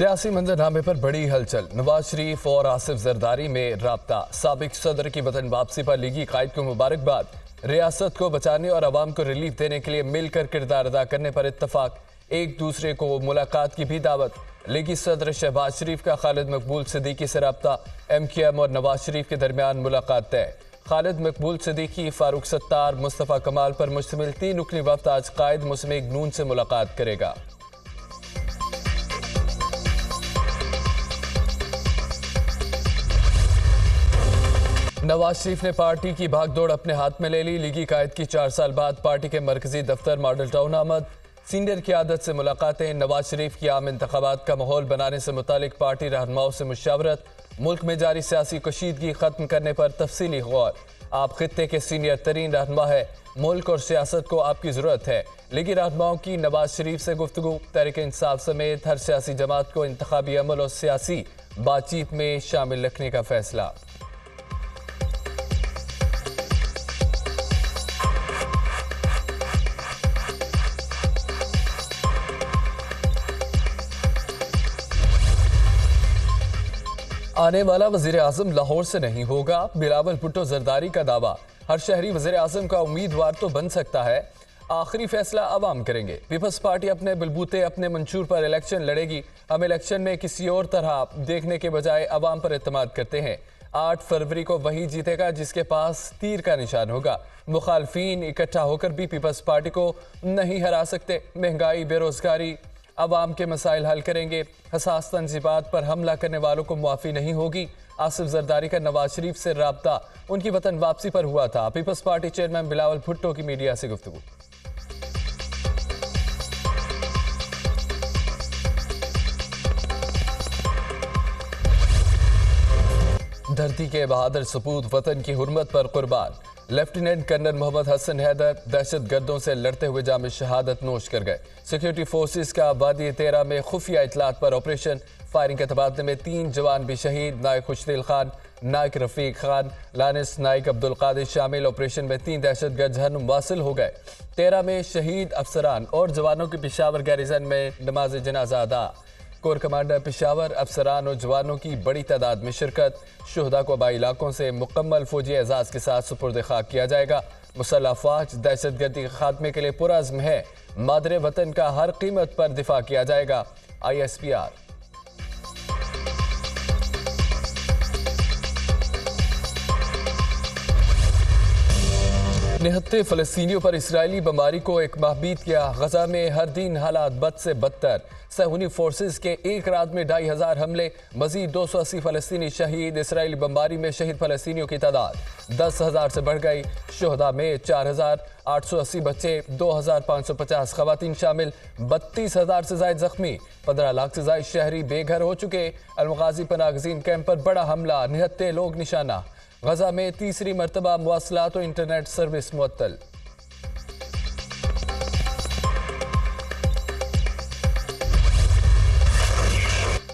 सियासी मंजरनामे पर बड़ी हलचल। नवाज शरीफ और आसिफ जरदारी में राब्ता। साबिक सदर की वतन वापसी पर लीगी कायद को मुबारकबाद। रियासत को बचाने और अवाम को रिलीफ देने के लिए मिलकर किरदार अदा करने पर इत्तफाक। एक दूसरे को मुलाकात की भी दावत। लीगी सदर शहबाज शरीफ का खालिद मकबूल सिद्दीकी से राब्ता। MQM और नवाज शरीफ के दरमियान मुलाकात तय। खालिद मकबूल सिद्दीकी, फारूक सत्तार, मुस्तफ़ा कमाल पर मुश्तमिल 3 रुकनी वफ्द आज कायद मुस्लिम नून से मुलाकात करेगा। नवाज शरीफ ने पार्टी की भागदौड़ अपने हाथ में ले ली। लीगी कायद की 4 साल बाद पार्टी के मरकजी दफ्तर मॉडल टाउन आमद। सीनियर क़यादत से मुलाकातें। नवाज शरीफ की आम इंतखाबात का माहौल बनाने से मुतालिक पार्टी रहनुमाओं से मुशावरत। मुल्क में जारी सियासी कशीदगी खत्म करने पर तफसीली गौर। आप खित्ते के सीनियर तरीन रहनुमा है, मुल्क और सियासत को आपकी ज़रूरत है। लीगी रहनुमाओं की नवाज शरीफ से गुफ्तगू। तहरीक इंसाफ समेत हर सियासी जमात को इंतखाबी अमल और सियासी बातचीत में शामिल रखने का फैसला। आने वाला वज़ीर आज़म लाहौर से नहीं होगा, बिलावल भुट्टो जरदारी का दावा। हर शहरी वज़ीर आज़म का उम्मीदवार तो बन सकता है, आखिरी फैसला अवाम करेंगे। पीपल्स पार्टी अपने बलबूते अपने मंशूर पर इलेक्शन लड़ेगी। हम इलेक्शन में किसी और तरह देखने के बजाय अवाम पर एतमाद करते हैं। 8 फरवरी को वही जीतेगा जिसके पास तीर का निशान होगा। मुखालफीन इकट्ठा होकर भी पीपल्स पार्टी को नहीं हरा सकते। महंगाई, बेरोजगारी, अवाम के मसाइल हल करेंगे। हसास तंजीबात पर हमला करने वालों को मुआफ़ी नहीं होगी। आसिफ जरदारी का नवाज शरीफ से राब्ता उनकी वतन वापसी पर हुआ था। People's party chairman Bilawal Bhutto की मीडिया से गुफ्तगू। धरती के बहादुर सपूत वतन की हुर्मत पर कुर्बान। लेफ्टिनेंट कर्नल मोहम्मद हसन हैदर दहशत गर्दों से लड़ते हुए जाम शहादत नोश कर गए। सिक्योरिटी फोर्सेस का वादी 13 में खुफिया इतलात पर ऑपरेशन। फायरिंग के तबादले में 3 जवान भी शहीद। नायक खुशदिल खान, नायक रफीक खान, लानिस नायक अब्दुल कादिर शामिल। ऑपरेशन में 3 दहशतगर्द जहन्नुम वासिल हो गए। 13 में शहीद अफसरान और जवानों की पेशावर गैरिजन में नमाज जनाजा अदा। कोर कमांडर पेशावर, अफसरान और जवानों की बड़ी तादाद में शिरकत। शुहदा को आबाई इलाकों से मुकम्मल फौजी एजाज के साथ सुपुर्द खाक किया जाएगा। मुसल्लह अफवाज दहशतगर्दी के खात्मे के लिए पुरअज़्म है। मादरे वतन का हर कीमत पर दिफा किया जाएगा। ISPR। निहत्ते फ़लस्तीनियों पर इसराइली बमबारी को एक माह बीत गया। गजा में हर दिन हालात बद से बदतर। सहूनी फोर्सेस के एक रात में 2500 हमले, मजीद 280 फ़लस्तीनी शहीद। इसराइली बमबारी में शहीद फ़लस्तीनियों की तादाद 10,000 से बढ़ गई। शुहदा में 4,880 बच्चे, 2,550 खवातीन शामिल। 32,000 से ज़ायद जख्मी, 15 लाख से ज़ायद शहरी बेघर हो चुके। अलमगाजी पनागज़ीन कैंप पर बड़ा हमला, निहत्ते लोग निशाना। गजा में तीसरी मरतबा मवासलात और इंटरनेट सर्विस मुअत्तल।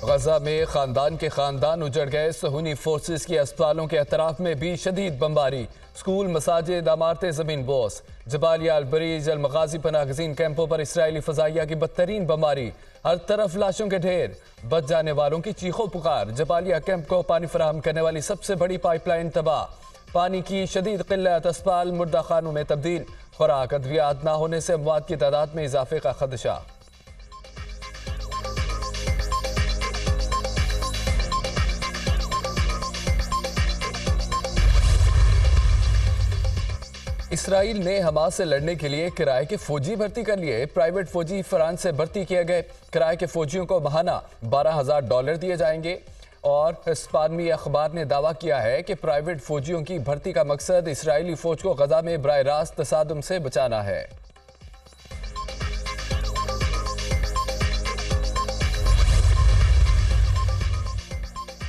गजा में खानदान के खानदान उजड़ गए। सहूनी फोर्सेस की अस्पतालों के अतराफ में भी शदीद बमबारी। स्कूल, मसाजिद, इमारतें जमीन बोस। जबालिया, अलबरीज, अलमगाजी पनागज़ीन कैंपों पर इसराइली फ़ज़ाइया की बदतरीन बमबारी। हर तरफ लाशों के ढेर, बच जाने वालों की चीखों पुकार। जबालिया कैंप को पानी फराहम करने वाली सबसे बड़ी पाइपलाइन तबाह। पानी की शदीद किल्लत, अस्पताल मुर्दा खानों में तब्दील। खुराक, अद्वियात ना होने से अमवात की तादाद में इजाफे का खदशा। इसराइल ने हमास से लड़ने के लिए किराए के फौजी भर्ती कर लिए। प्राइवेट फौजी फ्रांस से भर्ती किए गए। किराए के फौजियों को माहाना $12,000 दिए जाएंगे। और हिस्पानिया अखबार ने दावा किया है कि प्राइवेट फौजियों की भर्ती का मकसद इसराइली फौज को गजा में बराह रास्त तसादुम से बचाना है।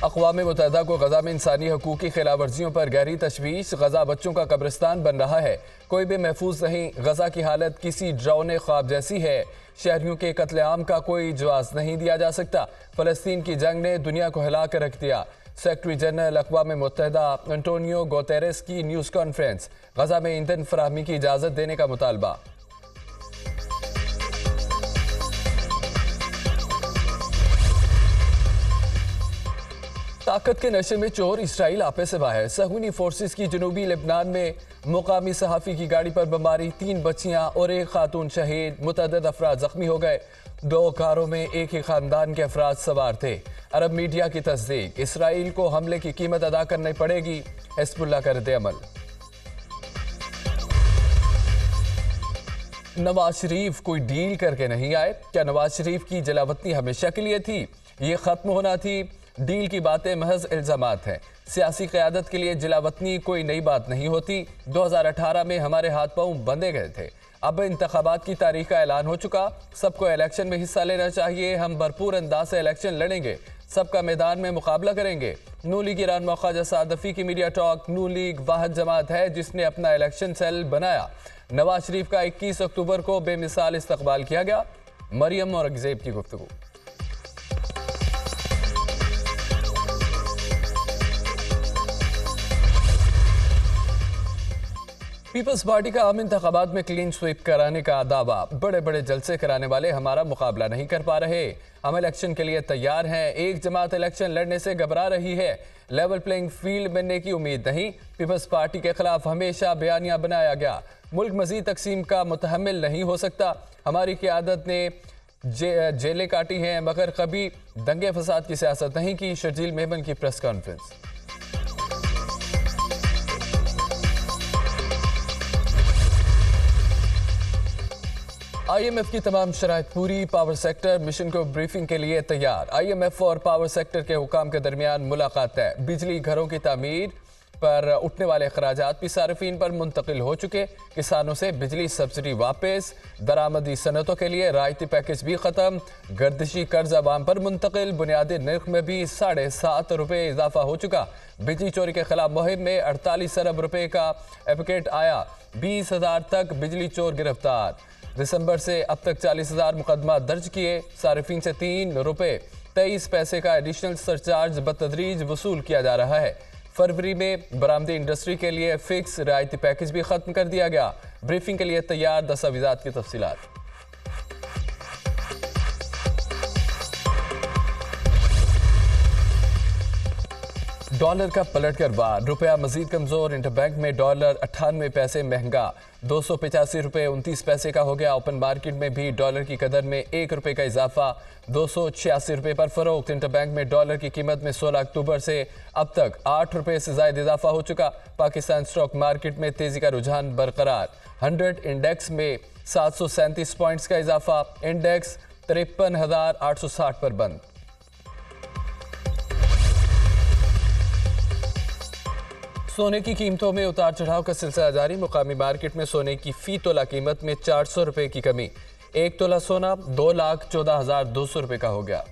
अक़वाम मुत्तहिदा को गजा में इंसानी हकूक़ की खिलाफ वर्जियों पर गहरी तशवीश। गजा बच्चों का कब्रिस्तान बन रहा है, कोई भी महफूज नहीं। गजा की हालत किसी डरावने ख्वाब जैसी है। शहरियों के कत्लेआम का कोई जवाब नहीं दिया जा सकता। फ़लस्तीन की जंग ने दुनिया को हिला कर रख दिया। सेक्रेटरी जनरल अक़वाम मुत्तहिदा एंटोनियो गुतेरेस की न्यूज़ कॉन्फ्रेंस। गजा में ईंधन फराहमी की इजाज़त देने का मुतालबा। ताकत के नशे में चोर इसराइल आपे से बाहर। सहूनी फोर्सेस की जनूबी लेबनान में मुकामी सहाफ़ी की गाड़ी पर बमबारी, 3 बच्चियां और 1 खातून शहीद, मुतअद्दिद अफराद जख्मी हो गए। 2 कारों में एक ही खानदान के अफराद सवार थे। अरब मीडिया की तस्दीक, इसराइल को हमले की कीमत अदा करनी पड़ेगी, हिज़्बुल्लाह का रद्द-ए-अमल। नवाज शरीफ कोई डील करके नहीं आए। क्या नवाज शरीफ की जलावतनी हमेशा के लिए थी? ये खत्म होना थी। डील की बातें महज इल्जामात हैं। सियासी क़यादत के लिए जलावतनी कोई नई बात नहीं होती। 2018 में हमारे हाथ पांव बंधे गए थे। अब इंतखाबात की तारीख का ऐलान हो चुका। सबको इलेक्शन में हिस्सा लेना चाहिए। हम भरपूर अंदाज से इलेक्शन लड़ेंगे, सबका मैदान में मुकाबला करेंगे। नू लीग ईरान मौका सादफी की मीडिया टॉक। नू लीग वाहिद जमात है जिसने अपना इलेक्शन सेल बनाया। नवाज शरीफ का 21 अक्टूबर को बेमिसाल इस्तकबाल किया गया। मरियम और अगजेब की गुफ्तगू। पीपल्स पार्टी का आम इंतखाबात में क्लीन स्वीप कराने का दावा। बड़े बड़े जलसे कराने वाले हमारा मुकाबला नहीं कर पा रहे। हम इलेक्शन के लिए तैयार हैं। एक जमात इलेक्शन लड़ने से घबरा रही है। लेवल प्लेइंग फील्ड बनने की उम्मीद नहीं। पीपल्स पार्टी के खिलाफ हमेशा बयानियां बनाया गया। मुल्क मजीद तकसीम का मुतहम्मिल नहीं हो सकता। हमारी क़यादत ने जेलें काटी हैं मगर कभी दंगे फसाद की सियासत नहीं की। शर्जील मेमन की प्रेस कॉन्फ्रेंस। IMF की तमाम शराइत पूरी। पावर सेक्टर मिशन को ब्रीफिंग के लिए तैयार। IMF और पावर सेक्टर के हुकाम के दरमियान मुलाकात है। बिजली घरों की तामीर पर उठने वाले अखराजात भी सार्फिन पर मुंतकिल हो चुके। किसानों से बिजली सब्सिडी वापस। दरामदी सनतों के लिए रायती पैकेज भी खत्म। गर्दिशी कर्ज अवाम पर मुंतकिल। बुनियादी नर्ख में भी 7.5 रुपये इजाफा हो चुका। बिजली चोरी के खिलाफ मुहिम में 48 अरब रुपए का एपिकेट आया। 20,000 तक बिजली चोर गिरफ्तार। दिसंबर से अब तक 40,000 मुकदमा दर्ज किए। सार्फिन से 3 रुपये 23 पैसे का एडिशनल सरचार्ज बतदरीज वसूल किया जा रहा है। फरवरी में बरामदी इंडस्ट्री के लिए फिक्स रियायती पैकेज भी खत्म कर दिया गया। ब्रीफिंग के लिए तैयार दस्तावेजात की तफसीलात। डॉलर का पलटकर वार। रुपया मजीद कमजोर। इंटरबैंक में डॉलर 98 पैसे महंगा। 285 रुपये 29 पैसे का हो गया। ओपन मार्केट में भी डॉलर की कदर में 1 रुपये का इजाफा। 286 रुपये पर फरोख्त। इंटरबैंक में डॉलर की कीमत में 16 अक्टूबर से अब तक 8 रुपये से ज्यादा इजाफा हो चुका। पाकिस्तान स्टॉक मार्केट में तेजी का रुझान बरकरार। 100 इंडेक्स में 737 पॉइंट्स का इजाफा। इंडेक्स 53,860 पर बंद। सोने की कीमतों में उतार चढ़ाव का सिलसिला जारी। मुकामी मार्केट में सोने की फी तोला कीमत में 400 रुपये की कमी। 1 तोला सोना 2,14,200 रुपये का हो गया।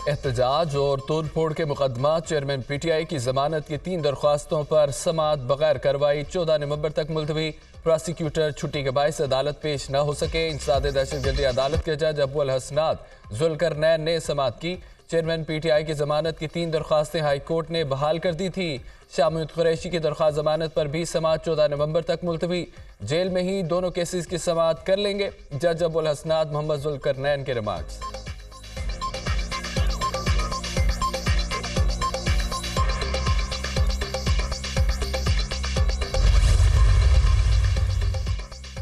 एहतजाज और तोड़ फोड़ के मुकदमा। चेयरमैन PTI की जमानत की 3 दरख्वास्तों पर समाअत बगैर कार्रवाई। 14 नवंबर तक मुलतवी। प्रोसिक्यूटर छुट्टी के बायस अदालत पेश न हो सके। इंसदाद दहशतगर्दी अदालत के जज अबुल हसनात जुल्करनैन ने समाअत की। चेयरमैन PTI की जमानत की 3 दरख्वास्तें हाई कोर्ट ने बहाल कर दी थी। शामुद कुरैशी की दरख्वास्त जमानत पर भी समाअत 14 नवंबर तक मुलतवी। जेल में ही दोनों केसेस की समाअत कर लेंगे। जज अबुल हसनात मोहम्मद जुल्करनैन के रिमार्क्स।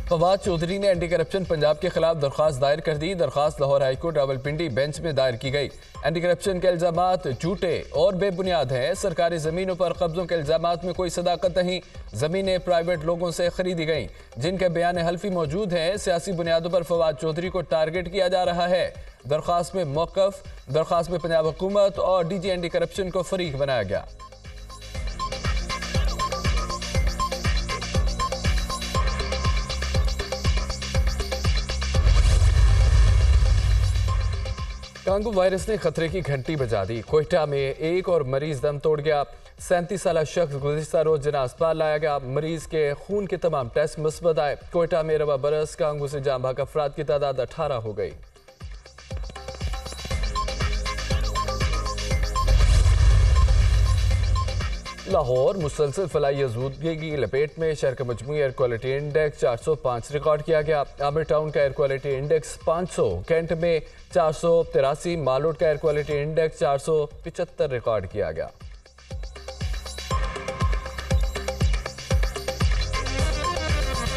फवाद चौधरी ने एंटी करप्शन पंजाब के खिलाफ दरख्वास्त दायर कर दी। दरख्वास्त लाहौर हाईकोर्ट रावलपिंडी बेंच में दायर की गई। एंटी करप्शन के इल्जामात झूठे और बेबुनियाद हैं। सरकारी जमीनों पर कब्जों के इल्जामात में कोई सदाकत नहीं। जमीनें प्राइवेट लोगों से खरीदी गईं जिनके बयान हल्फी मौजूद हैं। सियासी बुनियादों पर फवाद चौधरी को टारगेट किया जा रहा है। दरख्वास्त में मौकफ। दरख्वास्त में पंजाब हुकूमत और DG एंटी करप्शन को फरीक बनाया गया। कांगो वायरस ने खतरे की घंटी बजा दी। कोयटा में एक और मरीज दम तोड़ गया। 37 साल शख्स गुज़िश्ता रोज जना अस्पताल लाया गया। मरीज के खून के तमाम टेस्ट मुस्बत आए। कोयटा में रवा बरस कांगो से जाम भाग अफराद की तादाद 18 हो गई। लाहौर मुसलसल फलाई आलूदगी की लपेट में। शहर का मजमूई एयर क्वालिटी इंडेक्स 405 रिकॉर्ड किया गया। आमिर टाउन का एयर क्वालिटी इंडेक्स 500, कैंट में 483, मालोड का एयर क्वालिटी इंडेक्स 475 रिकॉर्ड किया गया।